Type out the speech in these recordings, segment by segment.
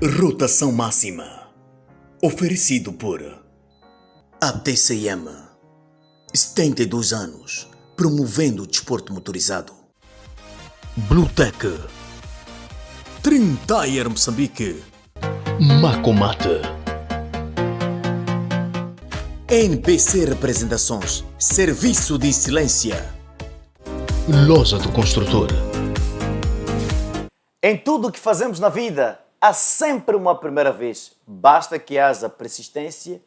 Rotação máxima. Oferecido por ATCM. 72 anos. Promovendo o desporto motorizado. Bluetech. Trintayer Moçambique. Macomate. NPC Representações. Serviço de excelência. Loja do Construtor. Em tudo o que fazemos na vida, há sempre uma primeira vez. Basta que haja persistência,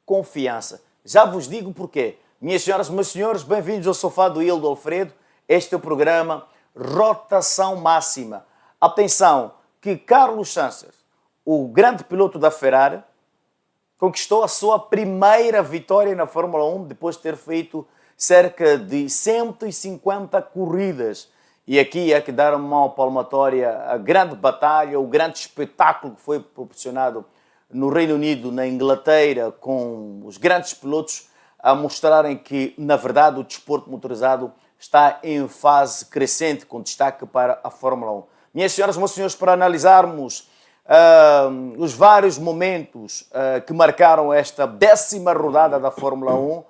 confiança. Já vos digo porquê. Minhas senhoras e meus senhores, bem-vindos ao sofá do Hildo Alfredo. Este é o programa Rotação Máxima. Atenção, que Carlos Sainz, o grande piloto da Ferrari, conquistou a sua primeira vitória na Fórmula 1 depois de ter feito cerca de 150 corridas. E aqui é que dar uma palmatória à grande batalha, o grande espetáculo que foi proporcionado no Reino Unido, na Inglaterra, com os grandes pilotos a mostrarem que, na verdade, o desporto motorizado está em fase crescente, com destaque para a Fórmula 1. Minhas senhoras e meus senhores, para analisarmos os vários momentos que marcaram esta 10ª rodada da Fórmula 1,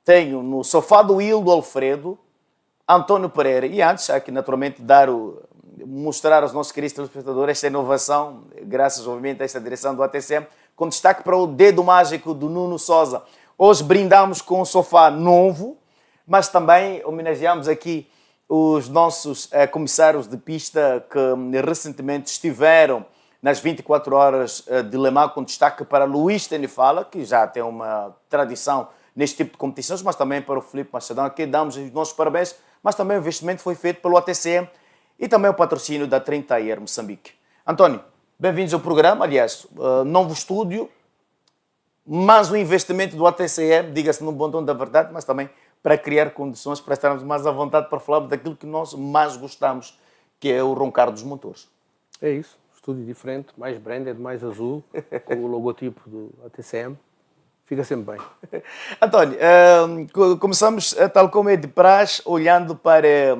tenho no sofá do Hildo Alfredo, António Pereira. E antes, aqui naturalmente mostrar aos nossos queridos telespectadores esta inovação, graças obviamente a esta direção do ATCM, com destaque para o dedo mágico do Nuno Sousa. Hoje brindamos com um sofá novo, mas também homenageamos aqui os nossos comissários de pista que recentemente estiveram nas 24 horas de Le Mans, com destaque para Luís Tenifala, que já tem uma tradição neste tipo de competições, mas também para o Filipe Machadão. Aqui damos os nossos parabéns, mas também o investimento foi feito pelo ATCM e também o patrocínio da Trintayer Moçambique. António, bem-vindos ao programa. Aliás, novo estúdio, mais um investimento do ATCM, diga-se no bom tom da verdade, mas também para criar condições para estarmos mais à vontade para falarmos daquilo que nós mais gostamos, que é o roncar dos motores. É isso, estúdio diferente, mais branded, mais azul, com o logotipo do ATCM. Fica sempre bem. António, começamos, tal como é de praxe, olhando para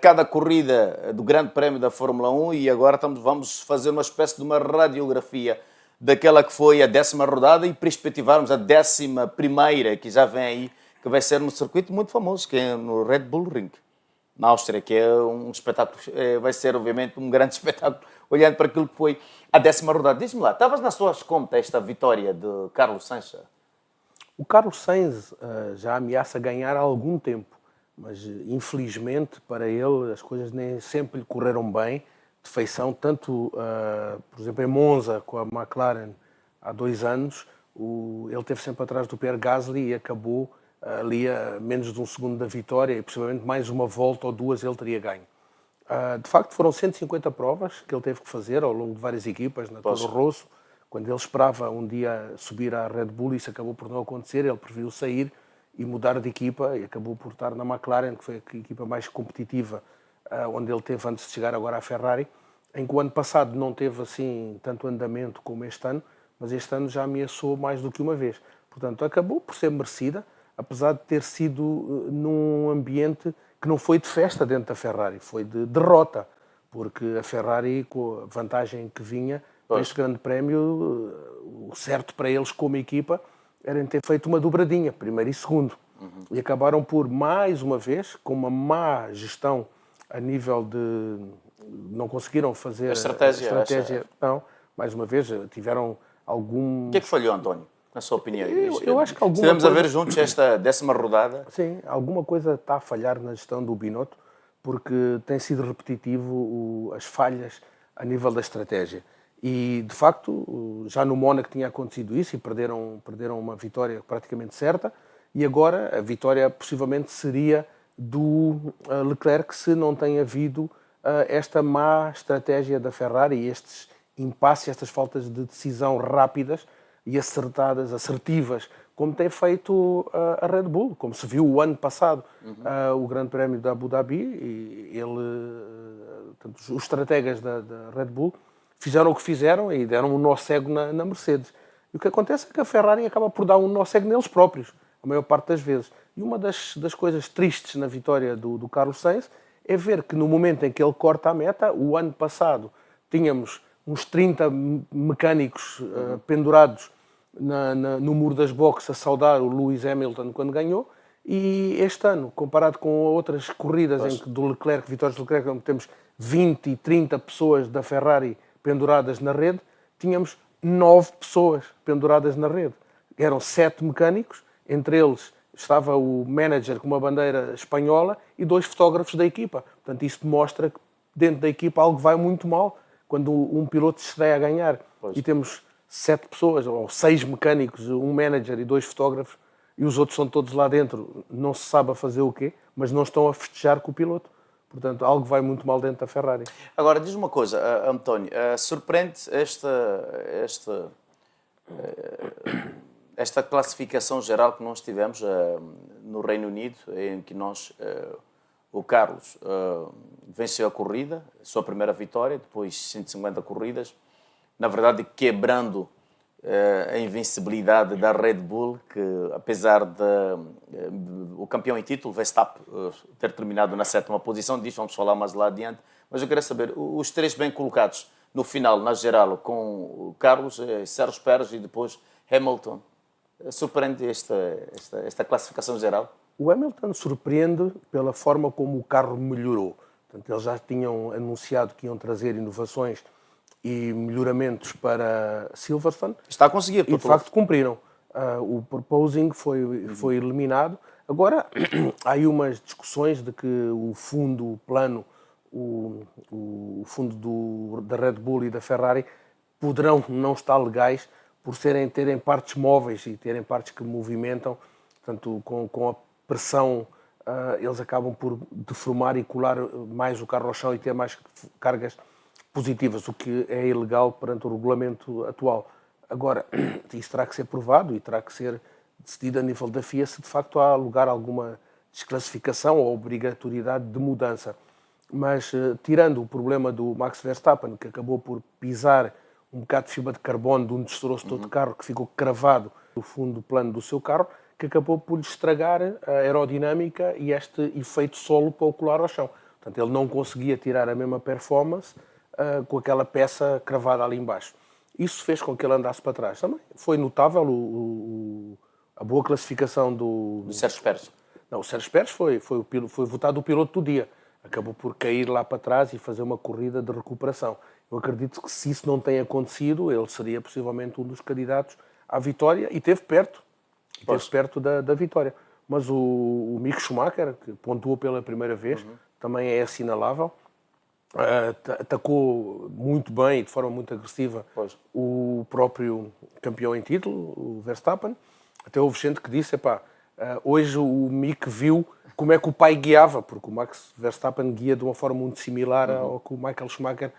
cada corrida do Grande Prémio da Fórmula 1 e agora vamos fazer uma espécie de uma radiografia daquela que foi a 10ª rodada e perspectivarmos a 11ª, que já vem aí, que vai ser num circuito muito famoso, que é no Red Bull Ring, na Áustria, que é um espetáculo, vai ser obviamente um grande espetáculo, olhando para aquilo que foi a 10ª rodada. Diz-me lá, estavas nas tuas contas esta vitória de Carlos Sainz? O Carlos Sainz já ameaça ganhar há algum tempo, mas infelizmente para ele as coisas nem sempre lhe correram bem, de feição, tanto, por exemplo, em Monza com a McLaren há 2 anos, ele esteve sempre atrás do Pierre Gasly e acabou ali a menos de um segundo da vitória e possivelmente mais uma volta ou 2 ele teria ganho. De facto, foram 150 provas que ele teve que fazer ao longo de várias equipas, na Toro Rosso, quando ele esperava um dia subir à Red Bull, isso acabou por não acontecer, ele preferiu sair e mudar de equipa e acabou por estar na McLaren, que foi a equipa mais competitiva, onde ele teve antes de chegar agora à Ferrari, em que o ano passado não teve assim tanto andamento como este ano, mas este ano já ameaçou mais do que uma vez. Portanto, acabou por ser merecida, apesar de ter sido num ambiente que não foi de festa dentro da Ferrari, foi de derrota, porque a Ferrari, com a vantagem que vinha para este grande prémio, o certo para eles como equipa era ter feito uma dobradinha, primeiro e segundo. E acabaram por, mais uma vez, com uma má gestão a nível de... não conseguiram fazer a estratégia. Não, mais uma vez, tiveram algum... O que é que falhou, António? Na sua opinião? Eu acho que alguma Estivemos coisa... a ver juntos esta 10ª rodada. Sim, alguma coisa está a falhar na gestão do Binotto, porque tem sido repetitivo as falhas a nível da estratégia. E, de facto, já no Mónaco tinha acontecido isso e perderam uma vitória praticamente certa. E agora a vitória possivelmente seria do Leclerc se não tem havido esta má estratégia da Ferrari e estes impasses, estas faltas de decisão rápidas e acertadas, assertivas, como tem feito a Red Bull, como se viu o ano passado, o Grande Prémio da Abu Dhabi, e portanto, os estrategas da Red Bull fizeram o que fizeram e deram um nó cego na Mercedes. E o que acontece é que a Ferrari acaba por dar um nó cego neles próprios, a maior parte das vezes. E uma das coisas tristes na vitória do Carlos Sainz é ver que no momento em que ele corta a meta, o ano passado tínhamos uns 30 mecânicos pendurados no muro das boxes a saudar o Lewis Hamilton quando ganhou. E este ano, comparado com outras corridas em que vitórias do Leclerc, onde temos 20 e 30 pessoas da Ferrari penduradas na rede, tínhamos 9 pessoas penduradas na rede. Eram 7 mecânicos, entre eles estava o manager com uma bandeira espanhola e 2 fotógrafos da equipa. Portanto, isto mostra que dentro da equipa algo vai muito mal quando um piloto se estreia a ganhar. Pois. E temos 7 pessoas, ou 6 mecânicos, um manager e 2 fotógrafos, e os outros são todos lá dentro, não se sabe a fazer o quê, mas não estão a festejar com o piloto. Portanto, algo vai muito mal dentro da Ferrari. Agora, diz uma coisa, António, surpreende esta classificação geral que nós tivemos no Reino Unido, em que o Carlos venceu a corrida, sua primeira vitória, depois 150 corridas, na verdade quebrando a invencibilidade da Red Bull, que apesar o campeão em título, Verstappen, ter terminado na 7ª posição, disso vamos falar mais lá adiante, mas eu queria saber, os 3 bem colocados no final, na geral, com o Carlos, Sérgio Pérez e depois Hamilton, surpreende esta classificação geral? O Hamilton surpreende pela forma como o carro melhorou. Portanto, eles já tinham anunciado que iam trazer inovações e melhoramentos para Silverstone. Está a conseguir. E de facto cumpriram. O proposing foi eliminado. Agora, há aí umas discussões de que o fundo plano, o fundo da Red Bull e da Ferrari poderão não estar legais por terem partes móveis e terem partes que movimentam. Portanto, com a pressão, eles acabam por deformar e colar mais o carro ao chão e ter mais cargas positivas, o que é ilegal perante o regulamento atual. Agora, isso terá que ser provado e terá que ser decidido a nível da FIA se de facto há lugar a alguma desclassificação ou obrigatoriedade de mudança. Mas, tirando o problema do Max Verstappen, que acabou por pisar um bocado de fibra de carbono de um destroço todo de carro que ficou cravado no fundo plano do seu carro, que acabou por estragar a aerodinâmica e este efeito solo para o colar ao chão. Portanto, ele não conseguia tirar a mesma performance com aquela peça cravada ali embaixo. Isso fez com que ele andasse para trás. Também foi notável a boa classificação do Sérgio Pérez. Não, o Sérgio Pérez foi votado o piloto do dia. Acabou por cair lá para trás e fazer uma corrida de recuperação. Eu acredito que se isso não tem acontecido, ele seria possivelmente um dos candidatos à vitória e esteve perto. Esteve perto da vitória. Mas o Mick Schumacher, que pontuou pela primeira vez, também é assinalável. Atacou muito bem e de forma muito agressiva o próprio campeão em título, o Verstappen. Até houve gente que disse, hoje o Mick viu como é que o pai guiava, porque o Max Verstappen guia de uma forma muito similar ao que o Michael Schumacher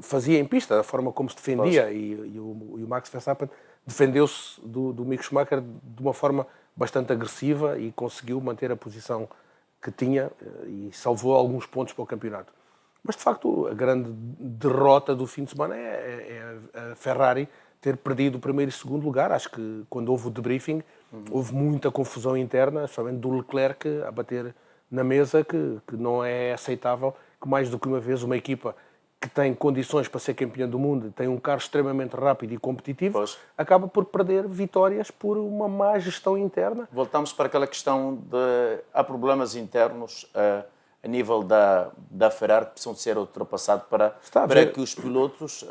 fazia em pista, da forma como se defendia, e o Max Verstappen defendeu-se do Mick Schumacher de uma forma bastante agressiva e conseguiu manter a posição que tinha e salvou alguns pontos para o campeonato. Mas, de facto, a grande derrota do fim de semana é a Ferrari ter perdido o primeiro e segundo lugar. Acho que quando houve o debriefing, houve muita confusão interna, somente do Leclerc a bater na mesa, que não é aceitável que mais do que uma vez uma equipa que tem condições para ser campeã do mundo, tem um carro extremamente rápido e competitivo, acaba por perder vitórias por uma má gestão interna. Voltamos para aquela questão de há problemas internos a nível da Ferrari que precisam ser ultrapassados para que os pilotos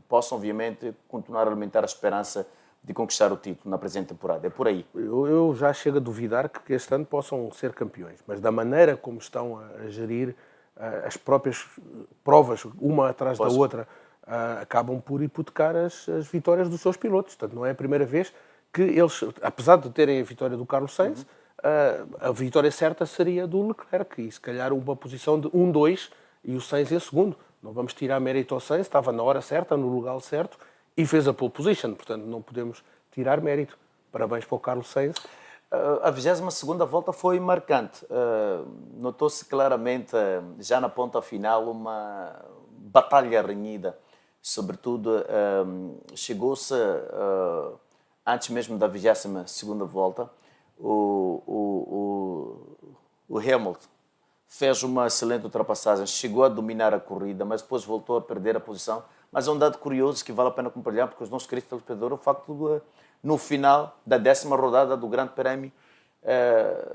possam, obviamente, continuar a alimentar a esperança de conquistar o título na presente temporada. É por aí. Eu já chego a duvidar que este ano possam ser campeões, mas da maneira como estão a gerir as próprias provas, uma atrás da outra, acabam por hipotecar as vitórias dos seus pilotos. Portanto, não é a primeira vez que eles, apesar de terem a vitória do Carlos Sainz, a vitória certa seria do Leclerc, e se calhar uma posição de 1-2 e o Sainz em segundo. Não vamos tirar mérito ao Sainz, estava na hora certa, no lugar certo, e fez a pole position, portanto não podemos tirar mérito. Parabéns para o Carlos Sainz. A 22ª volta foi marcante. Notou-se claramente, já na ponta final, uma batalha renhida. Sobretudo, chegou-se, antes mesmo da 22ª volta, o Hamilton fez uma excelente ultrapassagem, chegou a dominar a corrida, mas depois voltou a perder a posição Mas é um dado curioso que vale a pena compartilhar, porque os nossos queridos telespectadores, o facto de, no final da 10ª rodada do Grande Prémio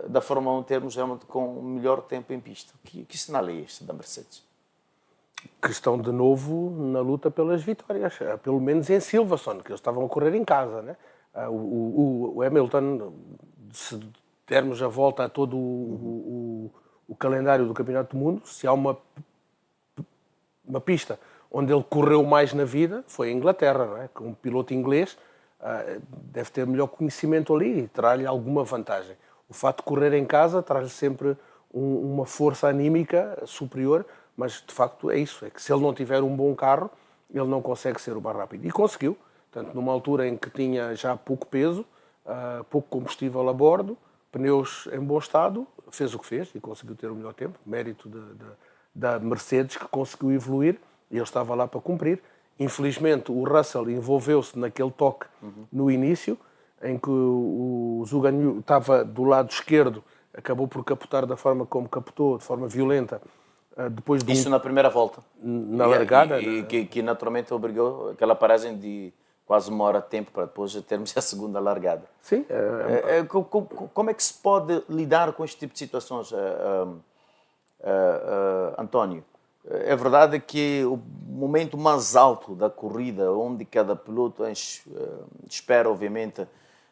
da Fórmula 1, termos realmente com o melhor tempo em pista. Que sinal é este da Mercedes? Que estão de novo na luta pelas vitórias, pelo menos em Silverstone, que eles estavam a correr em casa, né? O Hamilton, se dermos a volta a todo o calendário do Campeonato do Mundo, se há uma pista onde ele correu mais na vida, foi a Inglaterra, não é? Com um piloto inglês, deve ter melhor conhecimento ali e terá-lhe alguma vantagem. O fato de correr em casa traz-lhe sempre uma força anímica superior, mas de facto é isso, é que se ele não tiver um bom carro, ele não consegue ser o mais rápido. E conseguiu, portanto, numa altura em que tinha já pouco peso, pouco combustível a bordo, pneus em bom estado, fez o que fez e conseguiu ter o melhor tempo, mérito da Mercedes, que conseguiu evoluir, e ele estava lá para cumprir. Infelizmente, o Russell envolveu-se naquele toque no início, em que o Zhou estava do lado esquerdo, acabou por capotar da forma como capotou, de forma violenta, depois Isso na primeira volta. Na largada. Que naturalmente obrigou aquela paragem de quase 1 hora de tempo para depois termos a segunda largada. Sim. Como é que se pode lidar com este tipo de situações, António? É verdade que o momento mais alto da corrida, onde cada piloto espera, obviamente,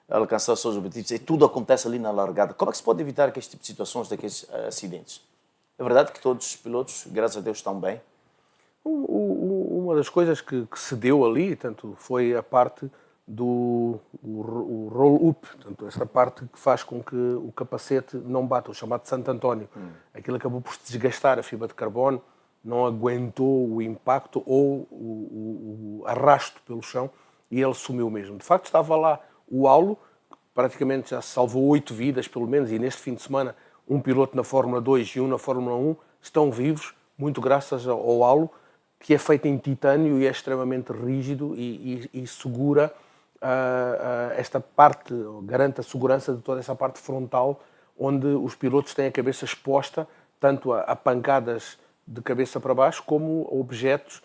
alcançar os seus objetivos, e tudo acontece ali na largada. Como é que se pode evitar que este tipo de situações, daqueles acidentes? É verdade que todos os pilotos, graças a Deus, estão bem? Uma das coisas que se deu ali, tanto foi a parte do roll-up, portanto, essa parte que faz com que o capacete não bata, o chamado Santo António. Aquilo acabou por se desgastar, a fibra de carbono não aguentou o impacto ou o arrasto pelo chão e ele sumiu mesmo. De facto, estava lá o Aulo, praticamente já salvou 8 vidas, pelo menos, e neste fim de semana um piloto na Fórmula 2 e um na Fórmula 1 estão vivos, muito graças ao Aulo, que é feito em titânio e é extremamente rígido e segura esta parte, garante a segurança de toda essa parte frontal, onde os pilotos têm a cabeça exposta tanto a pancadas de cabeça para baixo como a objetos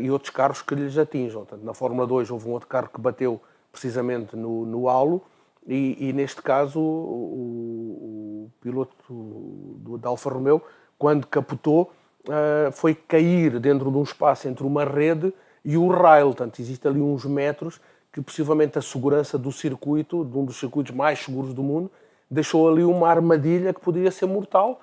e outros carros que lhes atinjam. Portanto, na Fórmula 2 houve um outro carro que bateu precisamente no Aulo e neste caso o piloto da Alfa Romeo, quando capotou, foi cair dentro de um espaço entre uma rede e o rail. Portanto, existe ali uns metros que possivelmente a segurança do circuito, de um dos circuitos mais seguros do mundo, deixou ali uma armadilha que poderia ser mortal.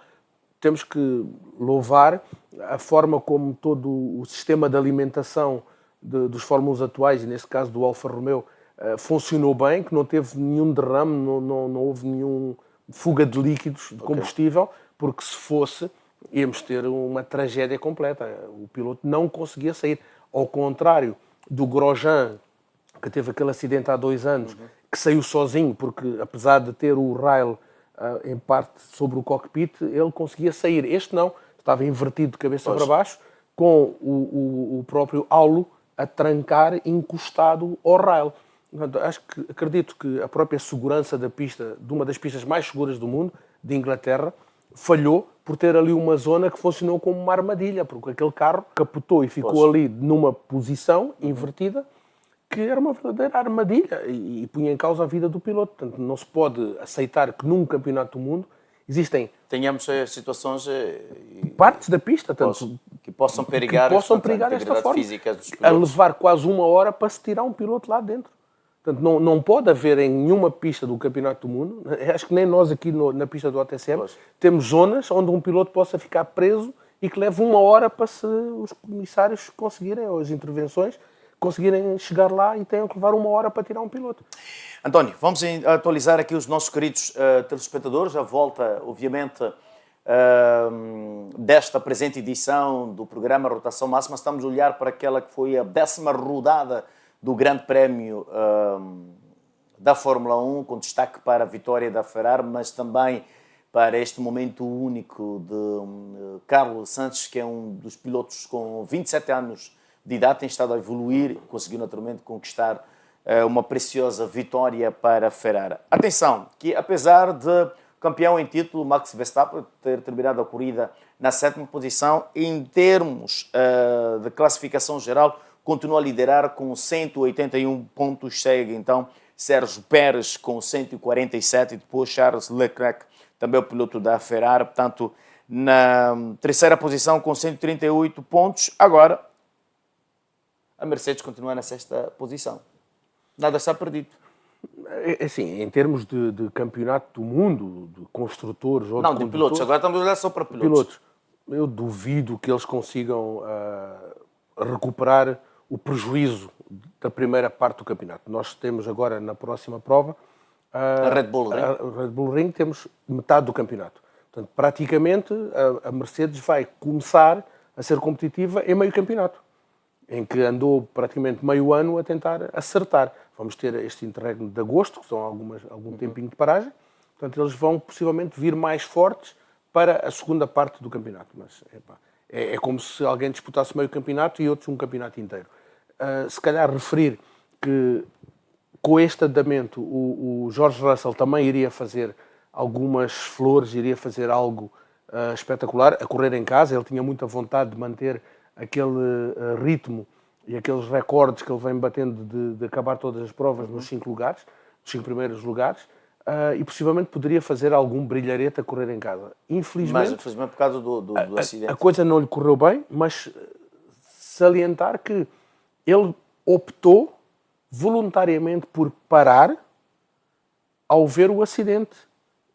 Temos que louvar a forma como todo o sistema de alimentação dos Fórmulas atuais, e neste caso do Alfa Romeo, funcionou bem, que não teve nenhum derrame, não houve nenhuma fuga de líquidos, de combustível, porque se fosse, íamos ter uma tragédia completa. O piloto não conseguia sair. Ao contrário do Grosjean, que teve aquele acidente há 2 anos, que saiu sozinho, porque apesar de ter o rail em parte sobre o cockpit, ele conseguia sair. Este não, estava invertido de cabeça para baixo, com o próprio Aulo a trancar encostado ao rail. Portanto, acredito que a própria segurança da pista, de uma das pistas mais seguras do mundo, de Inglaterra, falhou por ter ali uma zona que funcionou como uma armadilha, porque aquele carro capotou e ficou ali numa posição invertida, que era uma verdadeira armadilha e punha em causa a vida do piloto. Portanto, não se pode aceitar que num campeonato do mundo tenhamos situações partes da pista tanto, que possam perigar desta forma, a levar quase 1 hora para se tirar um piloto lá dentro. Portanto, não pode haver em nenhuma pista do campeonato do mundo, acho que nem nós aqui na pista do ATCM, temos zonas onde um piloto possa ficar preso e que leve 1 hora para os comissários conseguirem, ou as intervenções, conseguirem chegar lá e tenham que levar 1 hora para tirar um piloto. António, vamos atualizar aqui os nossos queridos telespectadores, a volta, obviamente, desta presente edição do programa Rotação Máxima. Estamos a olhar para aquela que foi a 10ª rodada do Grande Prémio da Fórmula 1, com destaque para a vitória da Ferrari, mas também para este momento único de Carlos Sainz, que é um dos pilotos com 27 anos de idade, tem estado a evoluir, conseguiu naturalmente conquistar uma preciosa vitória para a Ferrari. Atenção, que apesar de campeão em título, Max Verstappen, ter terminado a corrida na 7ª posição, em termos de classificação geral, continua a liderar com 181 pontos, segue então Sérgio Pérez com 147 e depois Charles Leclerc, também o piloto da Ferrari, portanto, na terceira posição com 138 pontos. Agora, a Mercedes continua na sexta posição. Nada está perdido. Assim, em termos de campeonato do mundo, de construtores ou não, de pilotos. Agora estamos a olhar só para pilotos. Eu duvido que eles consigam recuperar o prejuízo da primeira parte do campeonato. Nós temos agora, na próxima prova, a Red Bull Ring. A Red Bull Ring, temos metade do campeonato. Portanto, praticamente, a Mercedes vai começar a ser competitiva em meio campeonato, em que andou praticamente meio ano a tentar acertar. Vamos ter este interregno de agosto, que são algum tempinho de paragem. Portanto, eles vão possivelmente vir mais fortes para a segunda parte do campeonato. Mas é como se alguém disputasse meio campeonato e outros um campeonato inteiro. Se calhar referir que com este andamento o George Russell também iria fazer algumas flores, iria fazer algo espetacular, a correr em casa. Ele tinha muita vontade de manter aquele ritmo e aqueles recordes que ele vem batendo de acabar todas as provas nos 5 lugares, nos 5 primeiros lugares, e possivelmente poderia fazer algum brilharete a correr em casa. Infelizmente por causa do acidente. A coisa não lhe correu bem, mas salientar que ele optou voluntariamente por parar ao ver o acidente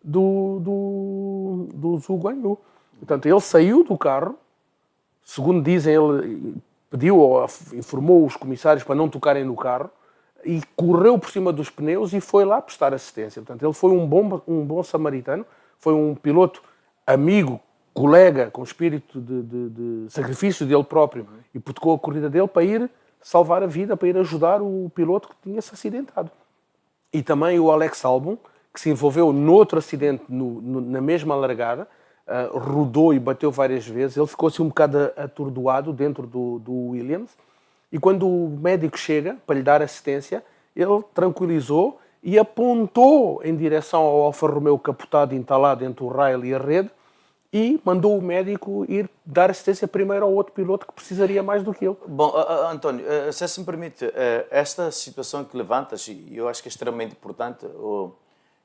do Zhou Guanyu. Portanto, ele saiu do carro, segundo dizem, ele pediu ou informou os comissários para não tocarem no carro e correu por cima dos pneus e foi lá prestar assistência. Portanto, ele foi um bom samaritano, foi um piloto amigo, colega, com espírito de sacrifício dele próprio, e hipotecou a corrida dele para ir salvar a vida, para ir ajudar o piloto que tinha se acidentado. E também o Alex Albon, que se envolveu noutro acidente na mesma largada, rodou e bateu várias vezes. Ele ficou assim um bocado atordoado dentro do Williams, e quando o médico chega para lhe dar assistência, ele tranquilizou e apontou em direção ao Alfa Romeo capotado, entalado entre o rail e a rede, e mandou o médico ir dar assistência primeiro ao outro piloto que precisaria mais do que ele. Bom, António, se me permite, esta situação que levantas, e eu acho que é extremamente importante,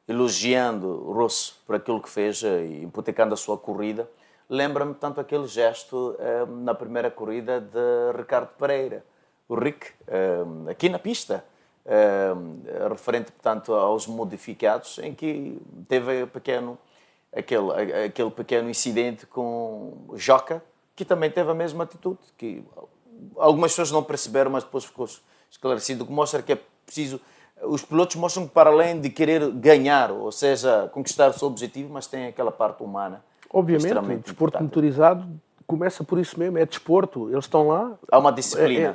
elogiando o Russell por aquilo que fez e hipotecando a sua corrida, lembra-me tanto aquele gesto na primeira corrida de Ricardo Pereira. O Rick, aqui na pista, referente, portanto, aos modificados, em que teve aquele pequeno incidente com o Joca, que também teve a mesma atitude, que algumas pessoas não perceberam, mas depois ficou esclarecido, que mostra que é preciso. Os pilotos mostram que, para além de querer ganhar, ou seja, conquistar o seu objetivo, mas tem aquela parte humana. Obviamente, o desporto motorizado começa por isso mesmo, é desporto, eles estão lá. Há uma disciplina.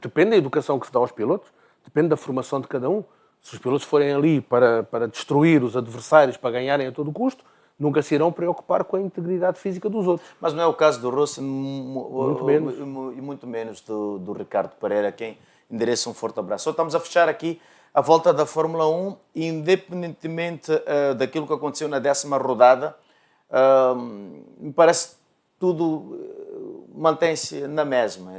Depende da educação que se dá aos pilotos, depende da formação de cada um. Se os pilotos forem ali para destruir os adversários, para ganharem a todo custo, nunca se irão preocupar com a integridade física dos outros. Mas não é o caso do Russell, muito e muito menos do Ricardo Pereira, quem endereça um forte abraço. Só estamos a fechar aqui a volta da Fórmula 1, independentemente daquilo que aconteceu na 10ª rodada, me parece tudo mantém-se na mesma,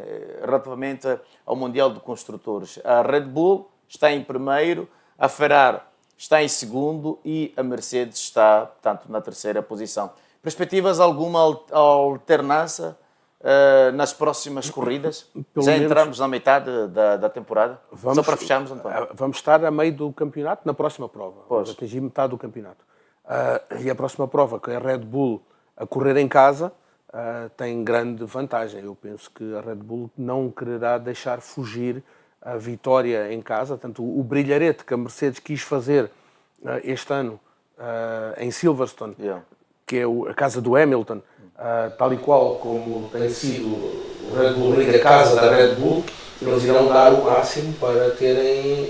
relativamente ao Mundial de Construtores. A Red Bull está em primeiro, a Ferrari está em segundo e a Mercedes está, portanto, na terceira posição. Perspectivas alguma alternância nas próximas corridas? Já entramos na metade da temporada? Só para fecharmos, António. Vamos estar a meio do campeonato na próxima prova. Vamos atingir metade do campeonato. E a próxima prova, que é a Red Bull a correr em casa, tem grande vantagem. Eu penso que a Red Bull não quererá deixar fugir a vitória em casa. Tanto o brilharete que a Mercedes quis fazer este ano em Silverstone, que é a casa do Hamilton, tal e qual como tem sido o Red Bull Ring, a casa da Red Bull, eles irão dar o máximo para terem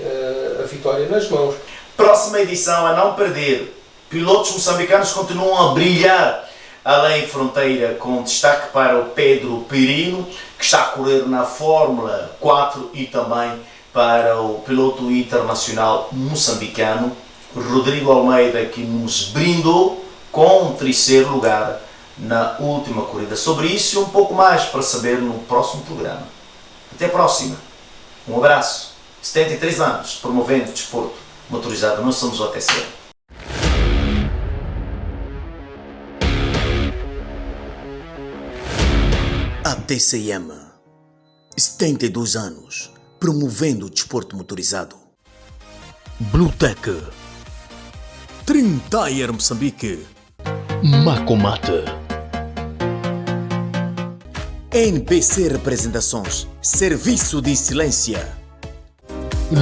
a vitória nas mãos. Próxima edição a não perder. Pilotos moçambicanos continuam a brilhar além fronteira, com destaque para o Pedro Pirino, que está a correr na Fórmula 4, e também para o piloto internacional moçambicano Rodrigo Almeida, que nos brindou com um terceiro lugar na última corrida. Sobre isso e um pouco mais para saber no próximo programa. Até a próxima. Um abraço. 73 anos promovendo desporto motorizado. Nós somos o ATC. A TCM, 72 anos, promovendo o desporto motorizado. Bluetech, Trintayer Moçambique, Macomata, NPC Representações, Serviço de Excelência,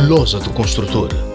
Loja do Construtor.